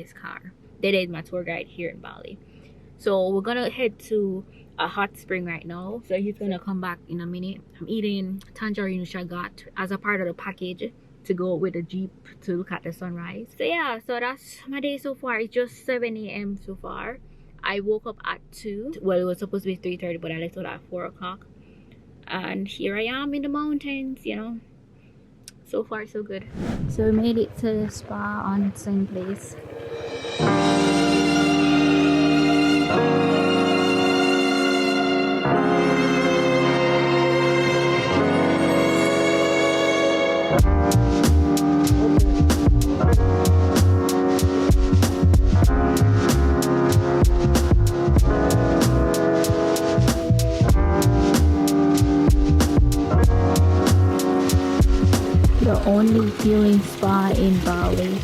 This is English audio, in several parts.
Dede's car. Dede is my tour guide here in Bali. So we're gonna head to a hot spring right now. So he's gonna come back in a minute. I'm eating tangerine which I got as a part of the package to go with the jeep to look at the sunrise. So yeah, so that's my day so far. It's just 7 a.m. so far. I woke up at 2. Well, it was supposed to be 3:30, but I left out at 4 o'clock. And here I am in the mountains, you know. So far so good. So we made it to the spa on same place. The only healing spa in Bali.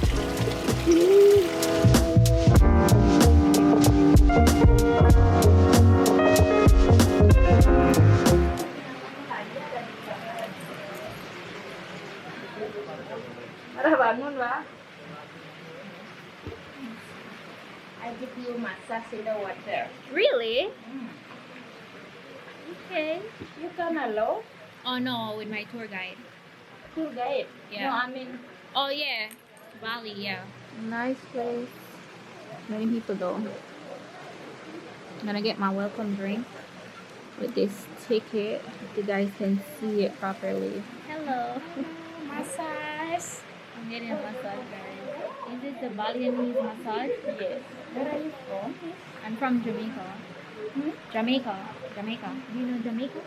I give you massage in the water. Really? Okay. You come alone? Oh no, with my tour guide. Tour guide? Yeah. No, I mean, Oh yeah, Bali, yeah. nice place. Many people though. I'm gonna get my welcome drink with this ticket. If you guys can see it properly. Hello. Massage. I'm getting a massage, guys. Is this the Balinese massage? Yes. Where are you from? I'm from Jamaica. Jamaica. Jamaica. Do you know Jamaica?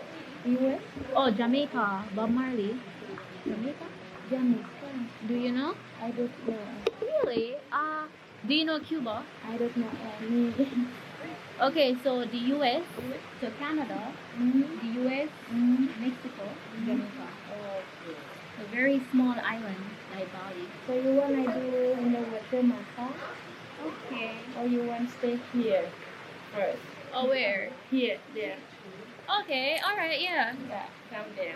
US? Oh, Jamaica. Bob Marley. Jamaica? Jamaica. Do you know? I don't know. Really? Do you know Cuba? I don't know any. Okay, so the US, so Canada, the US, Mexico, Jamaica. Okay. A very small island like Bali. So you wanna do in the water massage? Okay. Or you want stay here first? Oh, where? Here, there. Okay, alright, yeah. Yeah, come there.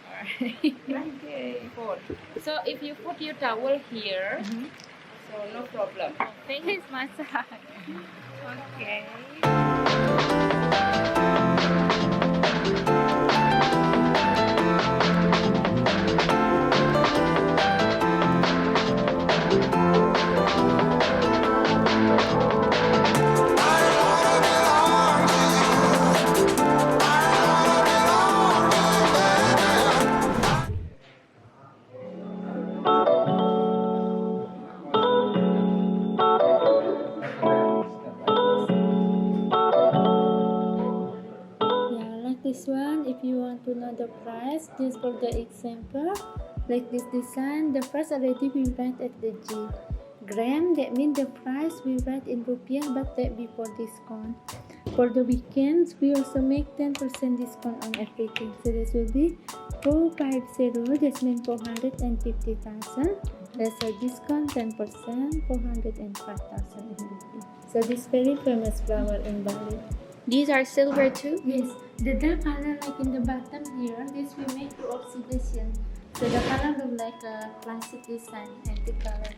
Alright. Okay. Good. So if you put your towel here, so no problem. Face massage. Okay. This one, if you want to know the price, just for the example, like this design, the price already we write at the gram. That means the price we write in rupiah, but that before discount. For the weekends, we also make 10% discount on everything. So this will be 450. That means 450,000. There's a discount 10%, 405,000 in rupee. So this very famous flower in Bali. These are silver too? Yes, the dark color like in the bottom here, this we make through oxidation. So the color look like a classic design, antique color.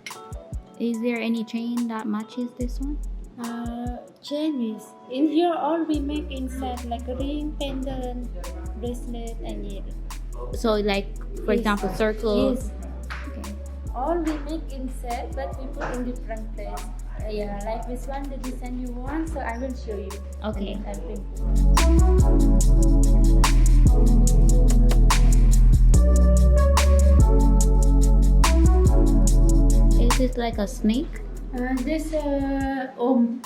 Is there any chain that matches this one? Chain is in here. All we make inside like a ring, pendant, bracelet, and earring. So like, for example, circle. Yes. Okay. All we make inside, but we put in different place. Yeah, like this one, the design you want. So I will show you. Okay. I think. Is it like a snake? This om,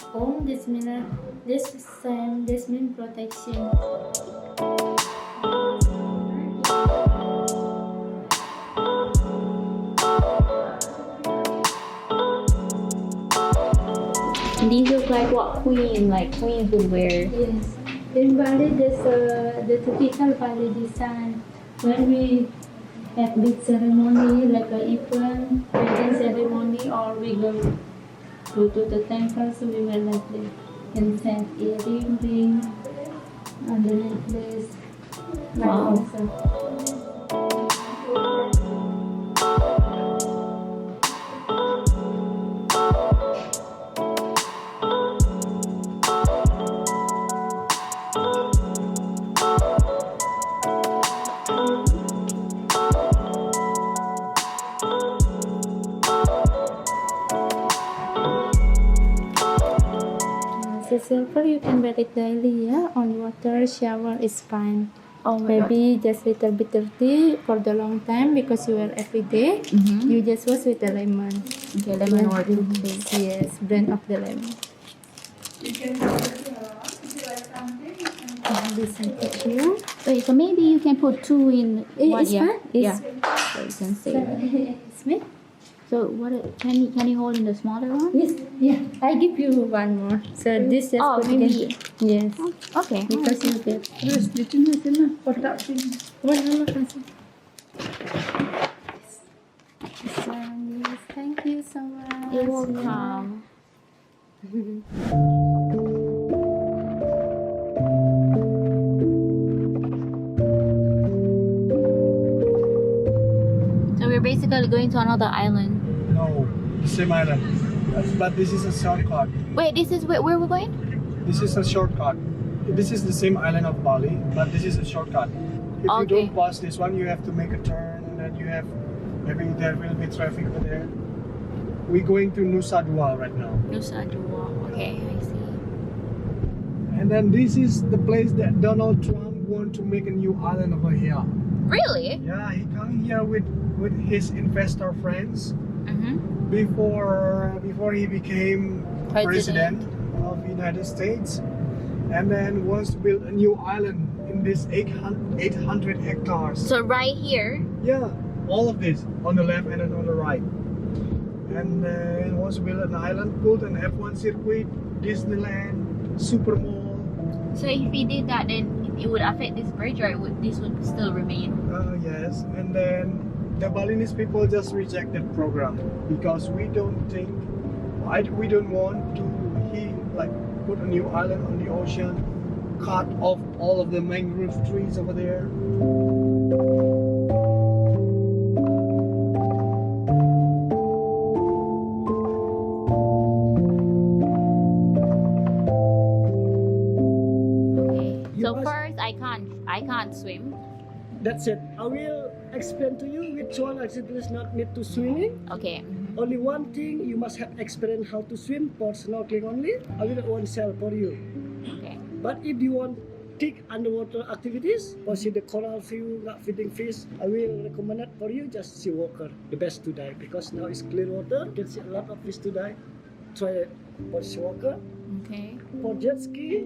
this mean this mean protection. These look like what queens would wear. Yes. In Bali, there's the typical Bali design. When we have big ceremony like a event, wedding ceremony, or we go to the temple, so we wear like the incense earring, ring, and the necklace. Like Wow. also. silver, you can wear it daily, yeah. On water, shower is fine. Oh my god. Maybe just little bit dirty for the long time because you wear every day. You just wash with the lemon. Okay, lemon or toothpaste. Yes, blend of the lemon. This I put here. Wait, so maybe you can put 2 in one. It's fine. Yeah. It's So you can save. it's me. So what can you hold in the smaller one? Yes, yeah. I give you one more. So this just Oh, put maybe. Yes. Okay. Because you get. Terus di sini kotak sini. Yes, thank you so much. You're welcome. So we're basically going to another island. No, the same island. But this is a shortcut. Wait, this is where we're going? This is a shortcut. This is the same island of Bali, but this is a shortcut. If you Okay. don't pass this one, you have to make a turn, and then you have maybe there will be traffic over there. We're going to Nusa Dua right now, Nusa Dua. Okay, I see. and then this is the place that Donald Trump want to make a new island over here. Really? Yeah, he come here with his investor friends Mm-hmm. before he became president of the United States, and then wants to build a new island in this 800 hectares. So right here. Yeah, all of this on the left and then on the right. And he wants to build an island, build an F1 circuit, Disneyland, super mall. So if we did that, then it would affect this bridge, or this would still remain? Yes, and then the Balinese people just reject that program because we don't think, we don't want to put a new island on the ocean, cut off all of the mangrove trees over there. Okay. You So must- first, I can't swim. That's it. I will explain to you which one actually is not need to swimming. Okay. Only one thing, you must have experience how to swim for snorkeling only. I will one sell for you. Okay. But if you want thick underwater activities or see the coral view, not feeding fish, I will recommend it for you. Just sea walker, the best to dive because now it's clear water. You can see a lot of fish to dive. Try it for sea walker. Okay. For jet ski,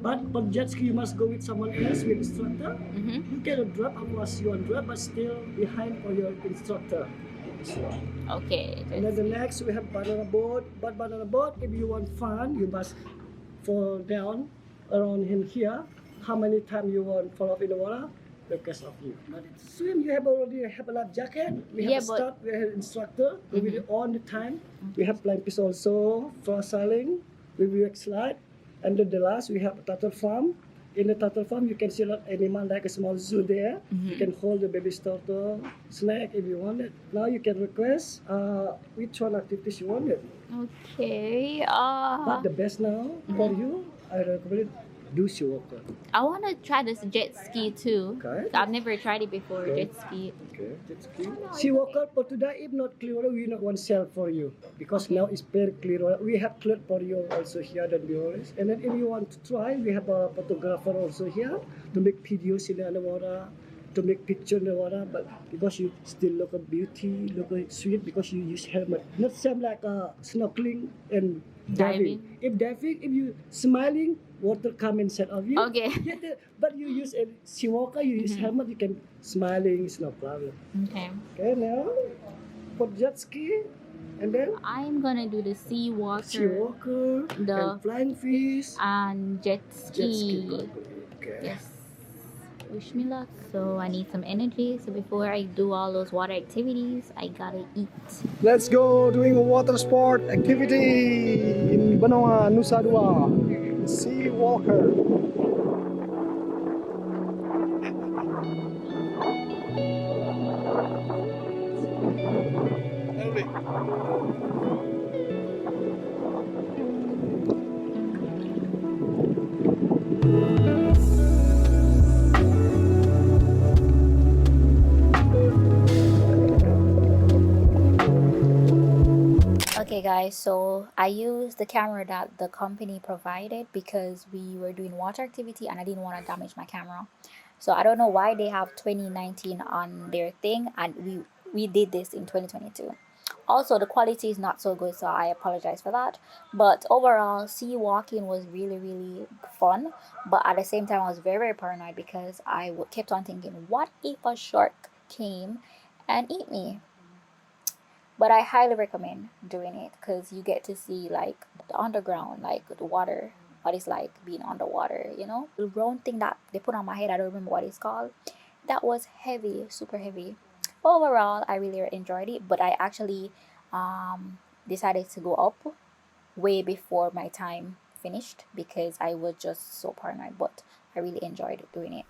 but for jet ski you must go with someone else, with instructor. Mm-hmm. You cannot drop unless you want drop, but still behind for your instructor. Okay. And then the next we have banana boat. But banana boat, if you want fun, you must fall down around in here. How many times you want fall off in the water? Because of you. But swim, you have already have a life jacket. We have Yeah, a start. We have instructor. We will on the time. We have flying piece also for sailing. We will slide. And then the last we have a turtle farm. In the turtle farm, you can see a lot of animal like a small zoo there. You can hold the baby turtle, snake if you want it. Now you can request which one activities you want it. Okay. But the best now for you, I recommend do sea walker. I want to try this jet ski too. Okay. I've never tried it before. Okay. Jet ski. Okay, that's clear. Sea walker for today, if not clear water, we not want sell for you because now it's very clear water. We have clear for you also here than yours. And then if you want to try, we have a photographer also here to make videos in the underwater, to make picture in the water. But because you still look at beauty, look at sweet because you use helmet. Not same like snorkeling and diving. If diving, if you smiling, water come inside of you. Okay. But you use a sea walker, you use helmet, you can smiling, it's no problem. Okay. Okay, now for jet ski, and then I'm gonna do the sea sea walker walker, The- and flying fish, and jet jet ski. ski. Okay. Yes. Wish me luck. So I need some energy. So before I do all those water activities, I gotta eat. Let's go doing a water sport activity in Benoa, Nusa Dua. Sea walker. Okay guys, so I used the camera that the company provided because we were doing water activity and I didn't want to damage my camera. So I don't know why they have 2019 on their thing, and we did this in 2022. Also, the quality is not so good, so I apologize for that. But overall, sea walking was really, really fun. But at the same time, I was very, very paranoid because I kept on thinking, what if a shark came and eat me? But I highly recommend doing it because you get to see like the underground, like the water, what it's like being underwater, you know? The round thing that they put on my head, I don't remember what it's called. That was heavy, super heavy. Overall, I really enjoyed it, but I actually decided to go up way before my time finished because I was just so paranoid, but I really enjoyed doing it.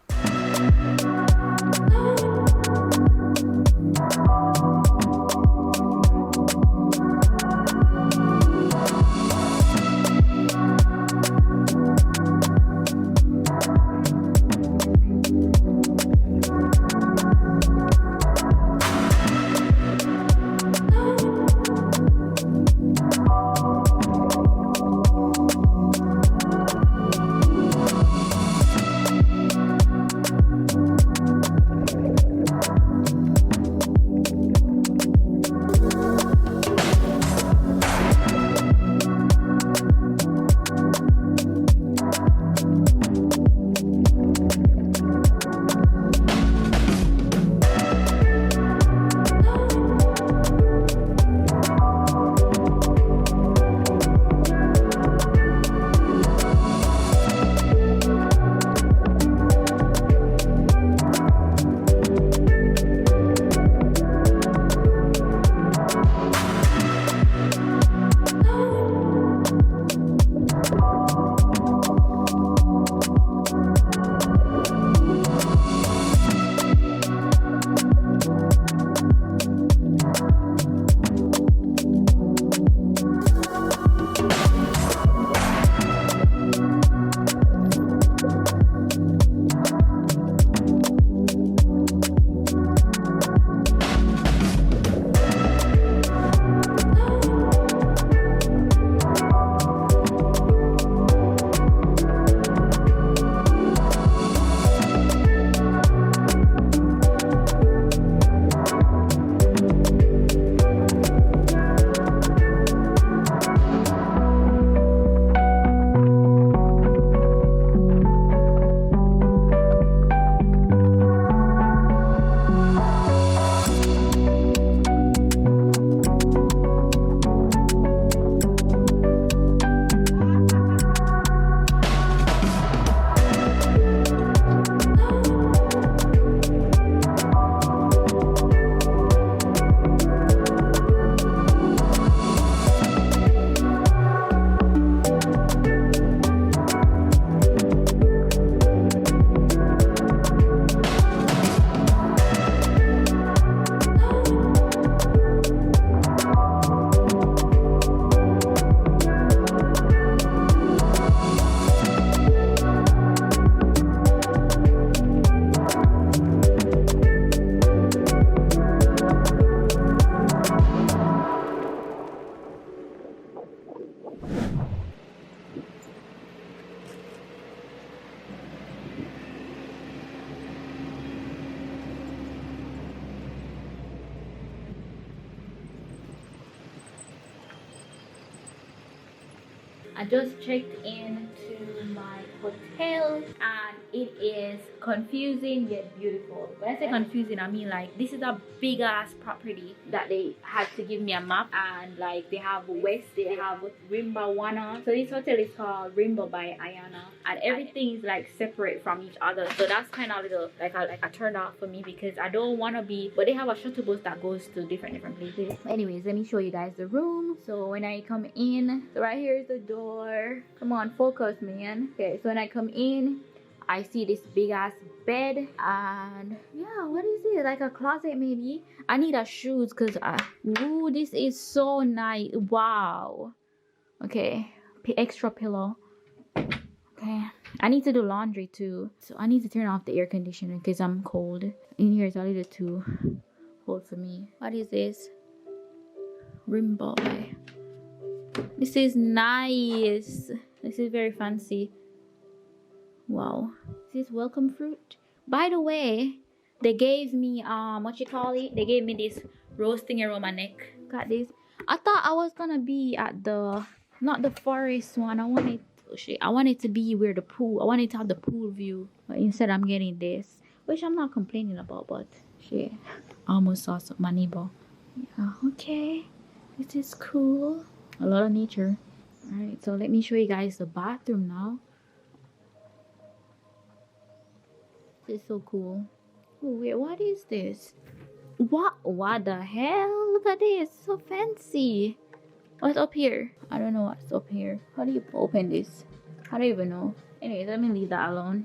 I just checked into my hotel and it is confusing yet beautiful. When I say confusing, I mean like this is a big ass property that they had to give me a map, and like they have West, they have Rimbawana. So this hotel is called Rimba by Ayana, and everything is like separate from each other. So that's kind of a little like a turn off for me because I don't want to be, but they have a shuttle bus that goes to different places. Anyways, let me show you guys the room. So when I come in, so right here is the door. Come on, focus, man. Okay, so when I come in, I see this big ass bed, and yeah, what is it? Like a closet maybe. I need a shoes because ooh, this is so nice. Wow. Okay, extra pillow. Okay, I need to do laundry too, so I need to turn off the air conditioner because I'm cold. In here it's a little too cold for me. What is this? Rimbo. This is nice. This is very fancy. Wow. This is welcome fruit. By the way, they gave me what you call it? They gave me this rose thing around my neck. Got this. I thought I was gonna be at the not the forest one. I wanted to be where the pool. I wanted to have the pool view. But instead I'm getting this. Which I'm not complaining about, but shit. I almost saw my neighbor. Yeah, okay. This is cool. A lot of nature. Alright, so let me show you guys the bathroom now. This is so cool. Oh, wait, what is this? What the hell? Look at this. So fancy. What's up here? I don't know what's up here. How do you open this? I don't even know. Anyways, let me leave that alone.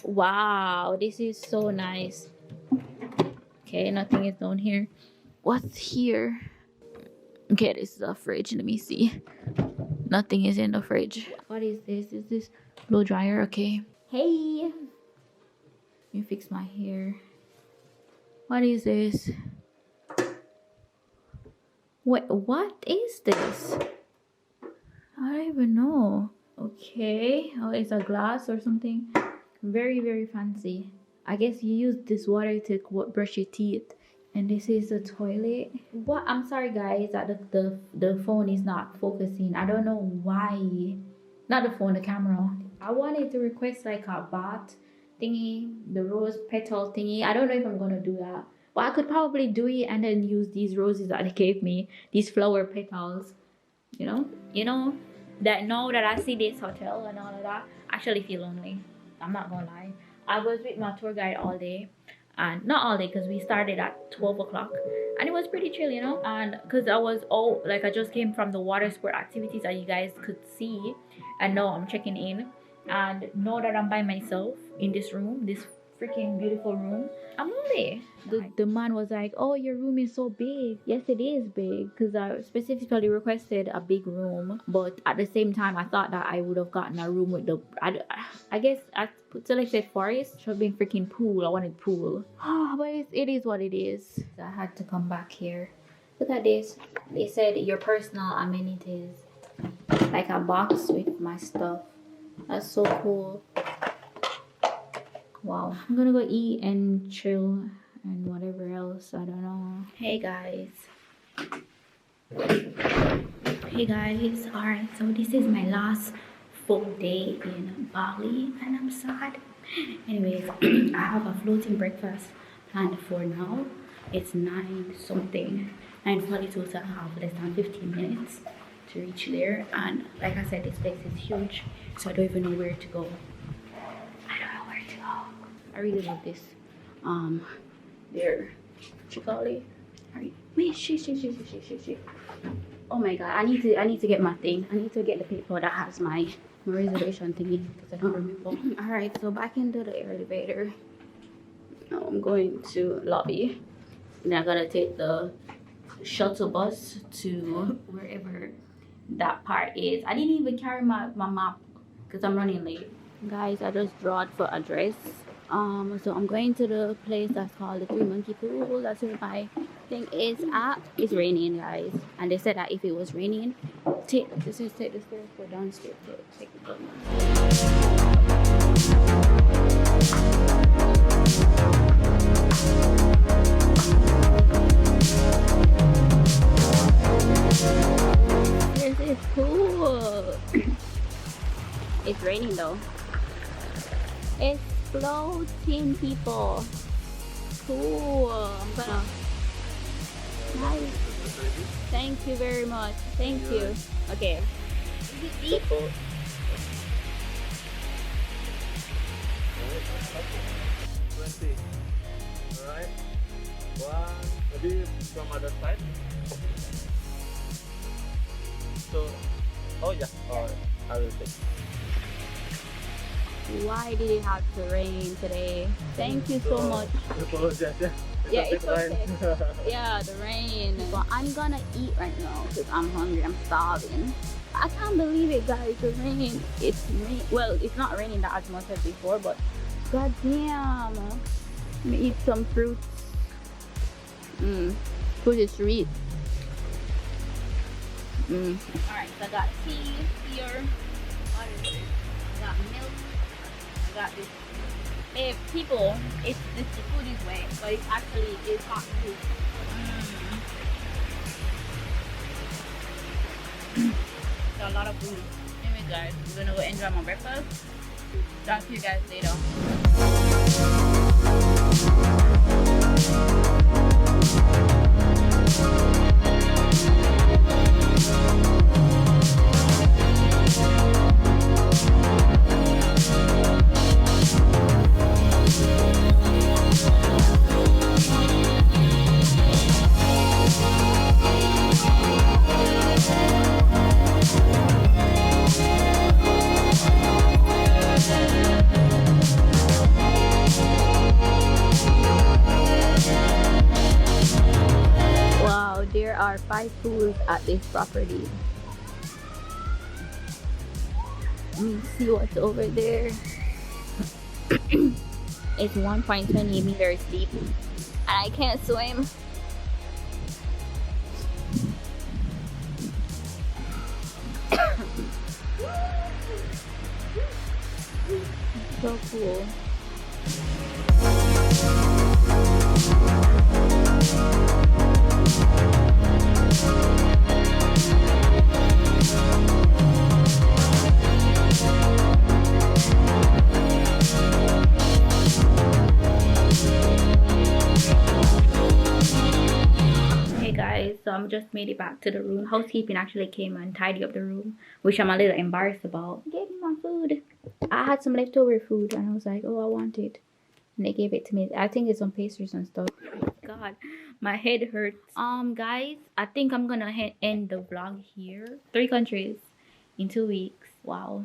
Wow, this is so nice. Okay, nothing is down here. What's here? Okay, this is a fridge. Let me see. Nothing is in the fridge. What is this? Is this blow dryer? Okay. Hey. Let me fix my hair. What is this? Wait, what is this? I don't even know. Okay. Oh, it's a glass or something. Very, very fancy. I guess you use this water to brush your teeth. And this is the toilet. What? I'm sorry guys that the phone is not focusing. I don't know why. Not the phone, the camera. I wanted to request like a bath thingy, the rose petal thingy. I don't know if I'm gonna do that. But I could probably do it and then use these roses that they gave me. These flower petals. You know? That now that I see this hotel and all of that, I actually feel lonely. I'm not gonna lie. I was with my tour guide all day. And not all day because we started at 12 o'clock and it was pretty chill, you know, and because I just came from the water sport activities that you guys could see, and now I'm checking in, and now that I'm by myself in this room, this freaking beautiful room, I'm lonely. The man was like, oh, your room is so big. Yes, it is big because I specifically requested a big room, but at the same time I thought that I would have gotten a room with the I guess I selected forest. Should have been freaking pool. I wanted pool. But it is what it is. I had to come back here. Look at this. They said your personal amenities, like a box with my stuff. That's so cool. Wow. I'm gonna go eat and chill and whatever else. I don't know. Hey guys. Alright, so this is my last full day in Bali and I'm sad. Anyways, I have a floating breakfast planned for now. It's 9 something. 9:42, so I have less than 15 minutes to reach there. And like I said, this place is huge, so I don't even know where to go. I really love this. There. Chicali. Wait, shit. Oh my god, I need to get my thing. I need to get the paper that has my reservation thingy because I don't remember. Alright, so back into the elevator. Now I'm going to lobby. And I'm gonna take the shuttle bus to wherever that part is. I didn't even carry my map because I'm running late. Guys, I just drawed for address. So I'm going to the place that's called the 3 Monkey Pool. That's where my thing is at. It's raining, guys, and they said that if it was raining, take the stairs, go downstairs, take it down. This is cool. It's raining though. It's floating, people. Cool. I'm gonna. Nice. Thank you very much. Thank you. Okay. Is it deep? Alright. One. Maybe from other side. So. Oh yeah. Alright. I will take. Why did it have to rain today? Thank you so much. I apologize. Yeah, it's okay. Yeah, the rain. But I'm gonna eat right now because I'm hungry. I'm starving. I can't believe it, guys. The rain. Well, it's not raining that as much as before, but goddamn. Let me eat some fruits. Fruit is sweet. Alright, so I got tea here. What is it? I got milk. I got this. Hey, people, it's the food is wet, but it's actually hot food. So a lot of food. Anyway, guys, we're gonna go enjoy my breakfast. Talk to you guys later. There are 5 pools at this property. Let me see what's over there. It's 1.20 meters deep and I can't swim. So cool. So I just made it back to the room. Housekeeping actually came and tidied up the room, which I'm a little embarrassed about. They gave me my food. I had some leftover food and I was like, oh, I want it. And they gave it to me. I think it's some pastries and stuff. God, my head hurts. Guys, I think I'm gonna end the vlog here. 3 countries in 2 weeks. Wow.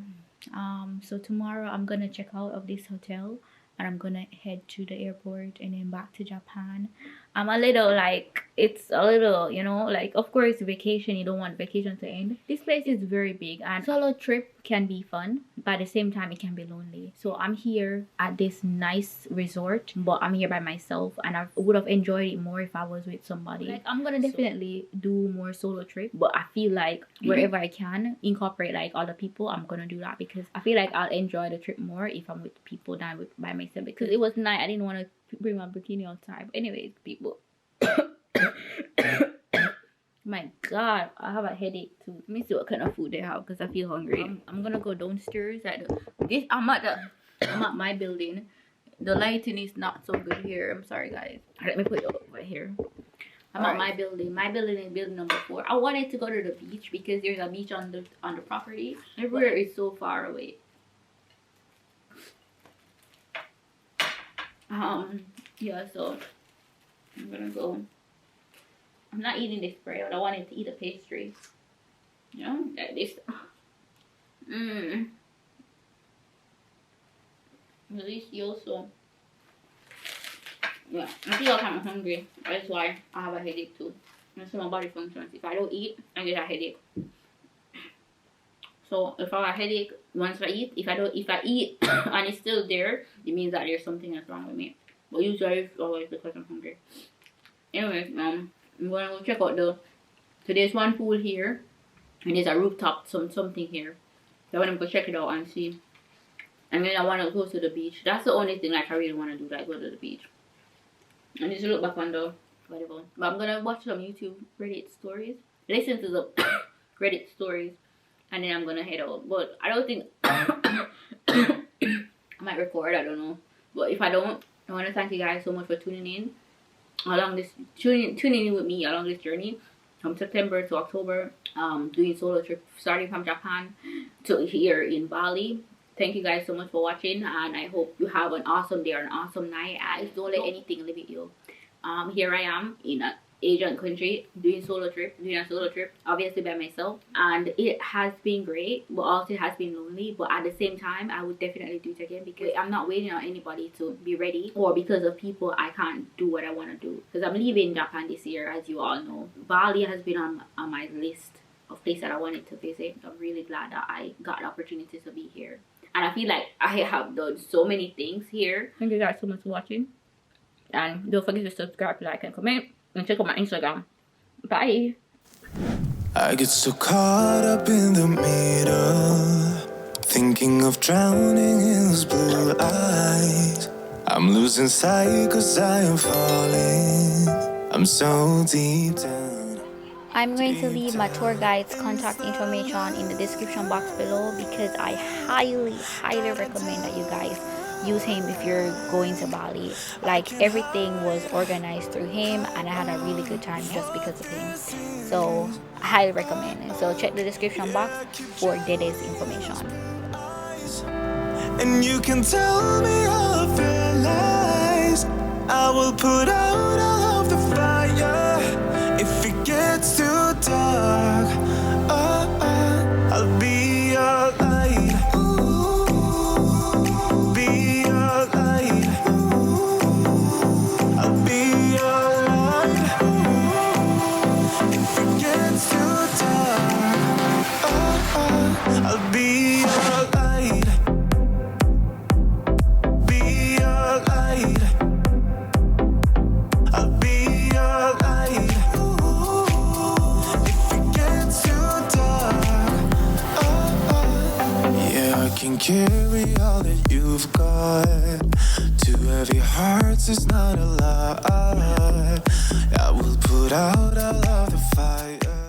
So tomorrow I'm gonna check out of this hotel and I'm gonna head to the airport and then back to Japan. I'm a little like, it's a little, you know, like, of course vacation, you don't want vacation to end. This place is very big and solo trip can be fun, but at the same time it can be lonely. So I'm here at this nice resort, but I'm here by myself and I would have enjoyed it more if I was with somebody. Like, I'm gonna definitely do more solo trip, but I feel like wherever I can incorporate like other people, I'm gonna do that because I feel like I'll enjoy the trip more if I'm with people than by myself, because it was night. I didn't want to bring my bikini outside. But anyways, people. My God, I have a headache too. Let me see what kind of food they have because I feel hungry. I'm gonna go downstairs. I'm at my building. The lighting is not so good here. I'm sorry, guys. Let me put it over here. I'm at my building. My building is building number 4. I wanted to go to the beach because there's a beach on the property. Everywhere is so far away. Yeah, so I'm gonna go. I'm not eating this bread, but I wanted to eat a pastry. You know, like this. Delicioso. Yeah, I feel like I'm hungry. That's why I have a headache too. That's how my body functions. If I don't eat, I get a headache. So if I have a headache, once I eat, if I eat and it's still there, it means that there's something that's wrong with me. But usually it's always because I'm hungry. Anyways, I'm gonna go check out so there's one pool here and there's a rooftop something here. So I'm gonna go check it out and see. And then I wanna go to the beach. That's the only thing like I really wanna do, like go to the beach. And just look back on the whatever. But I'm gonna watch some YouTube Reddit stories. Listen to the Reddit stories. And then I'm gonna head out. But I don't think I might record, I don't know. But if I don't, I wanna thank you guys so much for tuning in along this tuning in with me along this journey from September to October, doing solo trip starting from Japan to here in Bali. Thank you guys so much for watching, and I hope you have an awesome day or an awesome night. Don't let anything limit you. Here I am in an Asian country doing a solo trip, obviously by myself, and it has been great, but also it has been lonely. But at the same time, I would definitely do it again because I'm not waiting on anybody to be ready, or because of people I can't do what I want to do, because I'm leaving Japan this year, as you all know. Bali has been on my list of places that I wanted to visit. I'm really glad that I got the opportunity to be here, and I feel like I have done so many things here. Thank you guys so much for watching, and don't forget to subscribe, like, and comment. And check out my Instagram. Bye. I get so caught up in the middle, thinking of drowning in those blue eyes. I'm losing sight 'cause I am falling. I'm so deep down. I'm going to leave my tour guide's contact information in the description box below because I highly recommend that you guys use him if you're going to Bali. Like, everything was organized through him and I had a really good time just because of him. So I highly recommend it. So check the description box for Dede's information. And you can tell me all of your lies. I will put out all of the fire. If it gets too dark, I'll be your light. Be your light. I'll be your light. If it gets too dark, I'll be your light. Be your light. I'll be your light. If it gets too dark, yeah, I can carry all that you've got. Two heavy hearts is not a lot. I will put out all of the fire.